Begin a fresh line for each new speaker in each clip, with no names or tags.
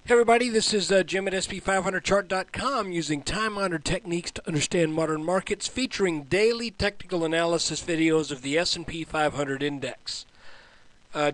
Hey everybody, this is Jim at SP500chart.com using time-honored techniques to understand modern markets, featuring daily technical analysis videos of the S&P 500 index.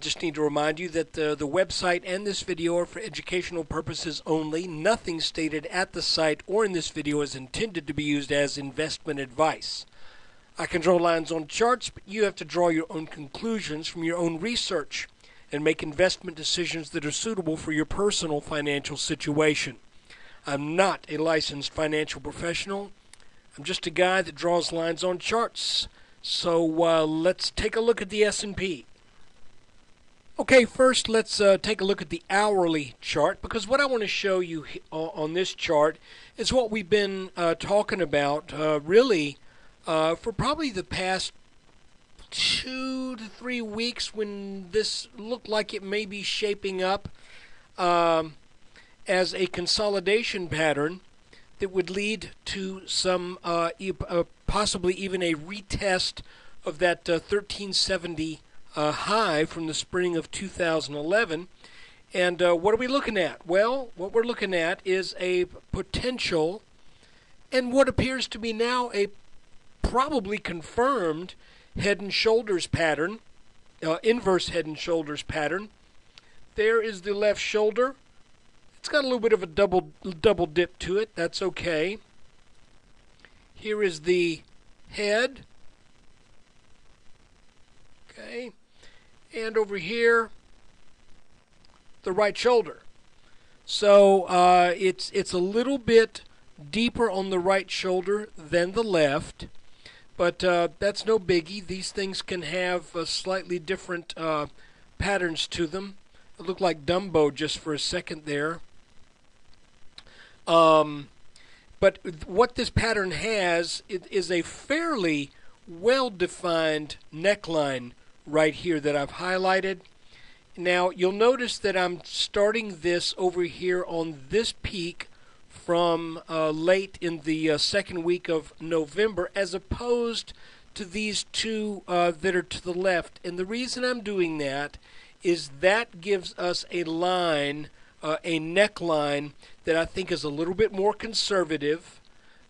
Just need to remind you that the website and this video are for educational purposes only. Nothing stated at the site or in this video is intended to be used as investment advice. I can draw lines on charts, but you have to draw your own conclusions from your own research and make investment decisions that are suitable for your personal financial situation. I'm not a licensed financial professional. I'm just a guy that draws lines on charts. So let's take a look at the S&P. Okay, first let's take a look at the hourly chart, because what I want to show you on this chart is what we've been talking about really for probably the past 2 to 3 weeks, when this looked like it may be shaping up as a consolidation pattern that would lead to some possibly even a retest of that 1370 high from the spring of 2011. And what are we looking at? Well, what we're looking at is a potential and what appears to be now a probably confirmed head and shoulders pattern, inverse head and shoulders pattern. There is the left shoulder. It's got a little bit of a double dip to it. That's okay. Here is the head. Okay. And over here, the right shoulder. So it's a little bit deeper on the right shoulder than the left. But that's no biggie. These things can have slightly different patterns to them. It looked like Dumbo just for a second there. But what this pattern has is a fairly well-defined neckline right here that I've highlighted. Now, you'll notice that I'm starting this over here on this peak from late in the second week of November, as opposed to these two that are to the left. And the reason I'm doing that is that gives us a line, a neckline, that I think is a little bit more conservative.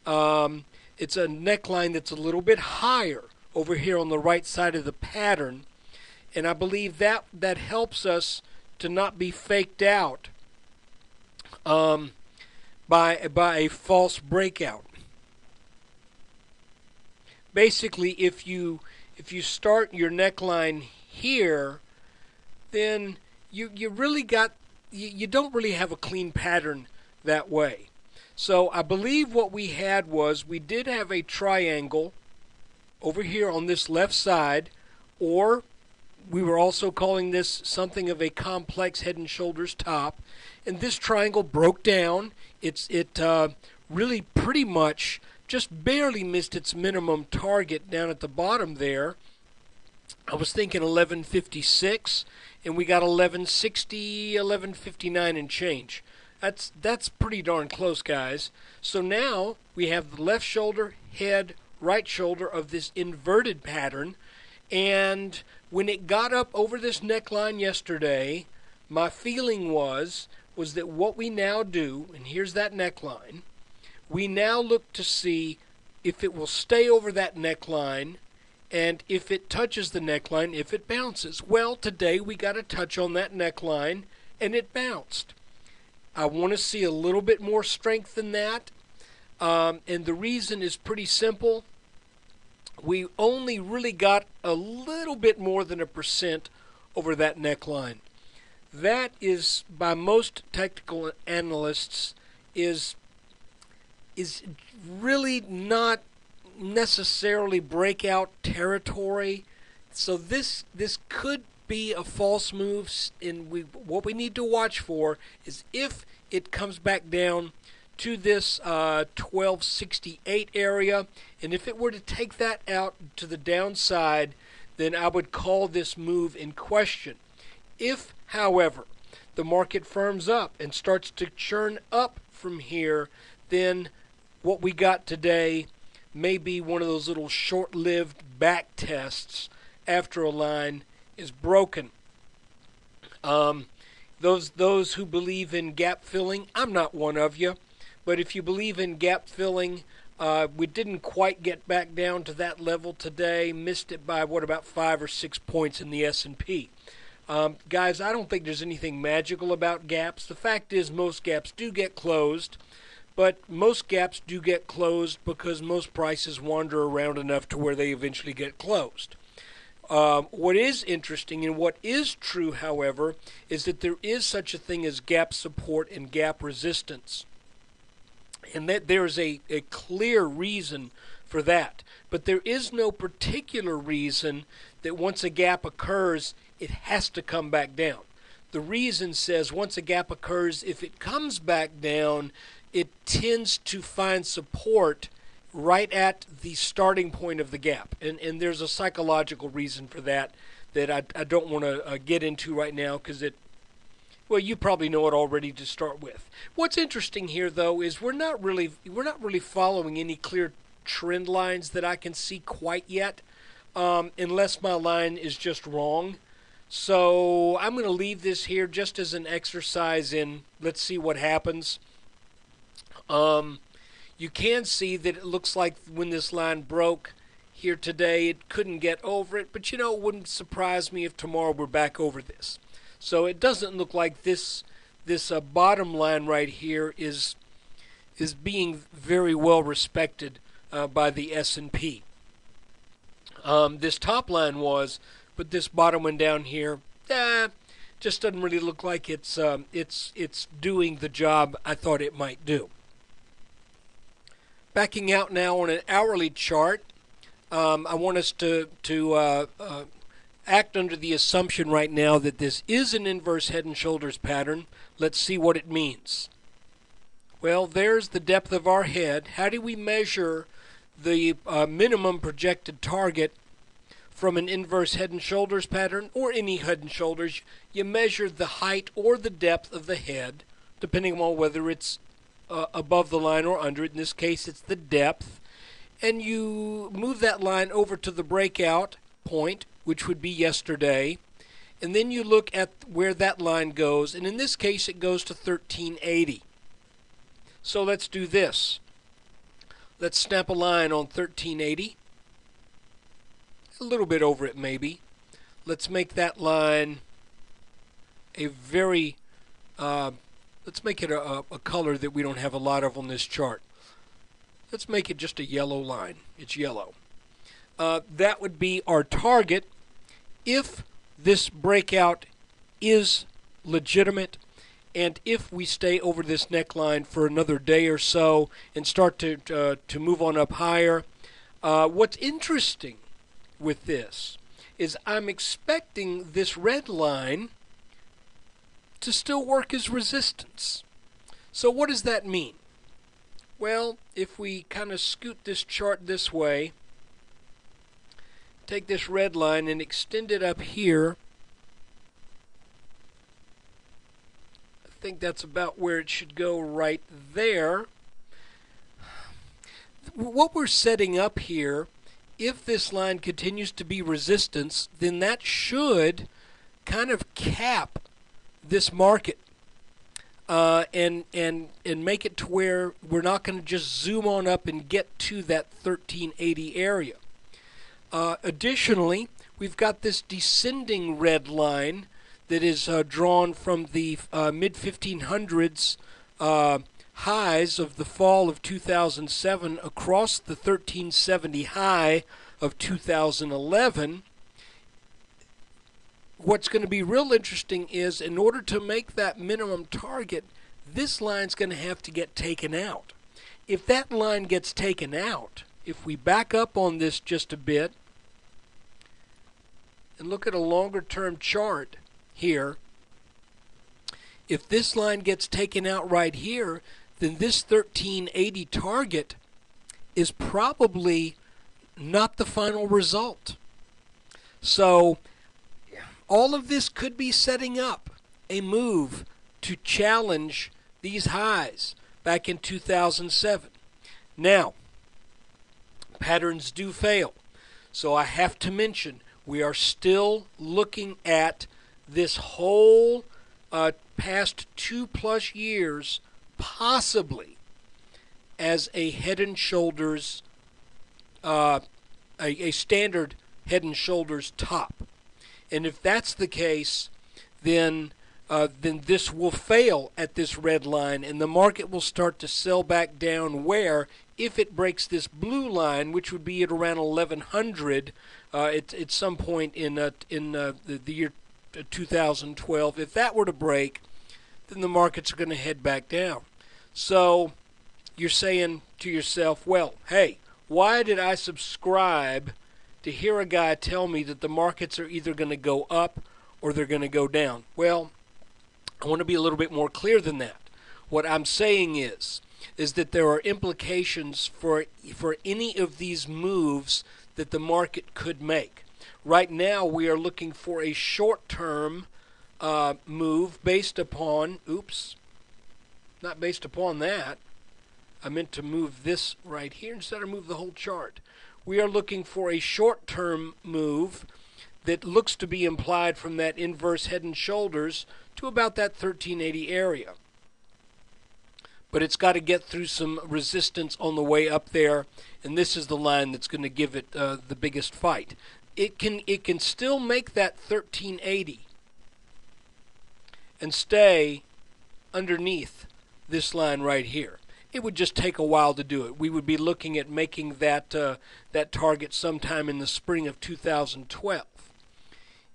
It's a neckline that's a little bit higher over here on the right side of the pattern. And I believe that helps us to not be faked out by a false breakout. Basically, if you start your neckline here, then you really got you don't really have a clean pattern that way. So I believe what we had was we did have a triangle over here on this left side, or we were also calling this something of a complex head and shoulders top, and this triangle broke down. It really pretty much just barely missed its minimum target down at the bottom there. I was thinking 1156, and we got 1160, 1159 and change. That's pretty darn close, guys. So now we have the left shoulder, head, right shoulder of this inverted pattern, and when it got up over this neckline yesterday, my feeling was that what we now do, and here's that neckline, we now look to see if it will stay over that neckline, and if it touches the neckline, if it bounces. Well, today we got a touch on that neckline, and it bounced. I want to see a little bit more strength than that, and the reason is pretty simple. We only really got a little bit more than 1% over that neckline. That is, by most technical analysts, is really not necessarily breakout territory. So this could be a false move, and what we need to watch for is if it comes back down to this 1268 area, and if it were to take that out to the downside, then I would call this move in question. If, however, the market firms up and starts to churn up from here, then what we got today may be one of those little short-lived back tests after a line is broken. Those who believe in gap filling, I'm not one of you, but if you believe in gap filling, we didn't quite get back down to that level today. Missed it by about 5 or 6 points in the S&P. Guys, I don't think there's anything magical about gaps. The fact is most gaps do get closed, but most gaps do get closed because most prices wander around enough to where they eventually get closed. What is interesting and what is true, however, is that there is such a thing as gap support and gap resistance. And that there is a clear reason for that. But there is no particular reason that once a gap occurs, it has to come back down. The reason says once a gap occurs, if it comes back down, it tends to find support right at the starting point of the gap. And there's a psychological reason for that I don't want to get into right now because well, you probably know it already to start with. What's interesting here, though, is we're not really following any clear trend lines that I can see quite yet, unless my line is just wrong. So I'm going to leave this here just as an exercise in let's see what happens. You can see that it looks like when this line broke here today, it couldn't get over it. But, it wouldn't surprise me if tomorrow we're back over this. So it doesn't look like this bottom line right here is being very well respected by the S&P. This top line was, but this bottom one down here, just doesn't really look like it's doing the job I thought it might do. Backing out now on an hourly chart, I want us to act under the assumption right now that this is an inverse head and shoulders pattern. Let's see what it means. Well, there's the depth of our head. How do we measure the minimum projected target from an inverse head and shoulders pattern or any head and shoulders? You measure the height or the depth of the head, depending on whether it's above the line or under it. In this case, it's the depth. And you move that line over to the breakout point, which would be yesterday, and then you look at where that line goes, and in this case it goes to 1380. So let's do this. Let's snap a line on 1380, a little bit over it maybe. Let's make that line a very, let's make it a color that we don't have a lot of on this chart. Let's make it just a yellow line. It's yellow. That would be our target if this breakout is legitimate and if we stay over this neckline for another day or so and start to move on up higher. What's interesting with this is I'm expecting this red line to still work as resistance. So what does that mean? Well, if we kind of scoot this chart this way, take this red line and extend it up here. I think that's about where it should go right there. What we're setting up here, if this line continues to be resistance, then that should kind of cap this market and make it to where we're not going to just zoom on up and get to that 1380 area. Additionally, we've got this descending red line that is drawn from the mid-1500s highs of the fall of 2007 across the 1370 high of 2011. What's going to be real interesting is in order to make that minimum target, this line's going to have to get taken out. If that line gets taken out, if we back up on this just a bit and look at a longer term chart here, if this line gets taken out right here, then this 1380 target is probably not the final result. So all of this could be setting up a move to challenge these highs back in 2007. Now, patterns do fail. So I have to mention we are still looking at this whole past 2+ years possibly as a Head and Shoulders, a standard Head and Shoulders top. And if that's the case, then this will fail at this red line, and the market will start to sell back down where, if it breaks this blue line, which would be at around 1100 at some point in the year 2012, if that were to break, then the markets are going to head back down. So you're saying to yourself, well, hey, why did I subscribe to hear a guy tell me that the markets are either going to go up or they're going to go down? Well, I want to be a little bit more clear than that. What I'm saying is that there are implications for any of these moves that the market could make. Right now, we are looking for a short-term move based upon, not based upon that. I meant to move this right here instead of move the whole chart. We are looking for a short-term move that looks to be implied from that inverse Head and Shoulders to about that 1380 area. But it's got to get through some resistance on the way up there, and this is the line that's going to give it the biggest fight. It can still make that 1380 and stay underneath this line right here. It would just take a while to do it. We would be looking at making that target sometime in the spring of 2012.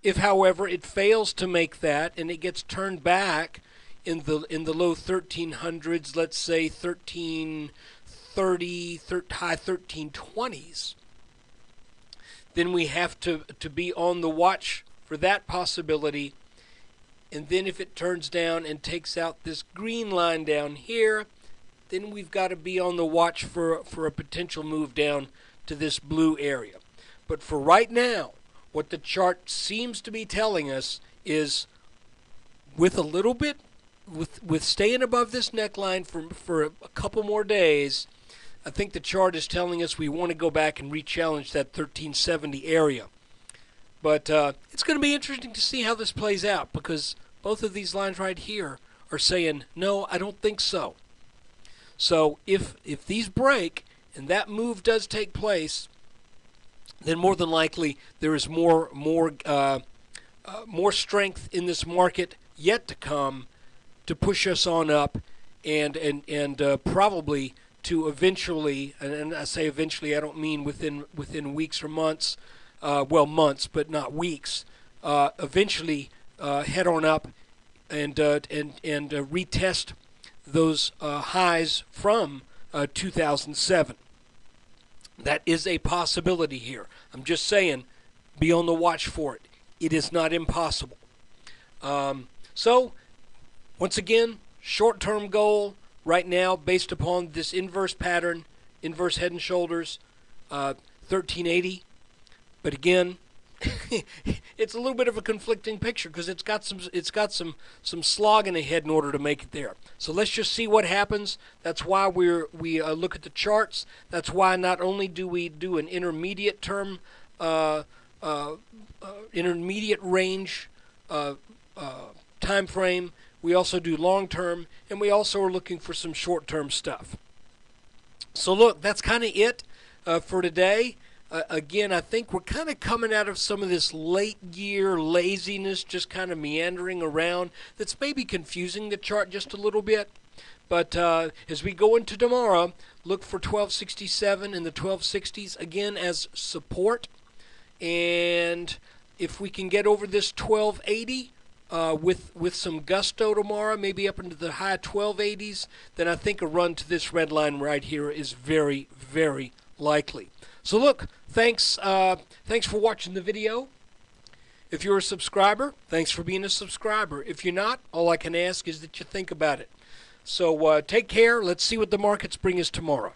If, however, it fails to make that and it gets turned back in the low 1300s, let's say 1330, high 1320s, then we have to be on the watch for that possibility. And then if it turns down and takes out this green line down here, then we've got to be on the watch for a potential move down to this blue area. But for right now, what the chart seems to be telling us is, with a little bit, with staying above this neckline for a couple more days, I think the chart is telling us we want to go back and re-challenge that 1370 area. But it's going to be interesting to see how this plays out, because both of these lines right here are saying, no, I don't think so. So if these break and that move does take place, then more than likely there is more strength in this market yet to come to push us on up, and probably to eventually, and I say eventually, I don't mean within weeks or months, well, months but not weeks, eventually head on up and retest those highs from 2007. That is a possibility here. I'm just saying, be on the watch for it. It is not impossible. So, once again, short-term goal right now, based upon this inverse pattern, inverse Head and Shoulders, 1380. But again, it's a little bit of a conflicting picture, because it's got some slogging ahead in order to make it there. So let's just see what happens. That's why we look at the charts. That's why not only do we do an intermediate term, intermediate range time frame, we also do long term, and we also are looking for some short term stuff. So look, that's kind of it for today. Again, I think we're kind of coming out of some of this late year laziness, just kind of meandering around, that's maybe confusing the chart just a little bit. But as we go into tomorrow, look for 1267 and the 1260s again as support. And if we can get over this 1280 with some gusto tomorrow, maybe up into the high 1280s, then I think a run to this red line right here is very, very likely. So look, thanks for watching the video. If you're a subscriber, thanks for being a subscriber. If you're not, all I can ask is that you think about it. So take care. Let's see what the markets bring us tomorrow.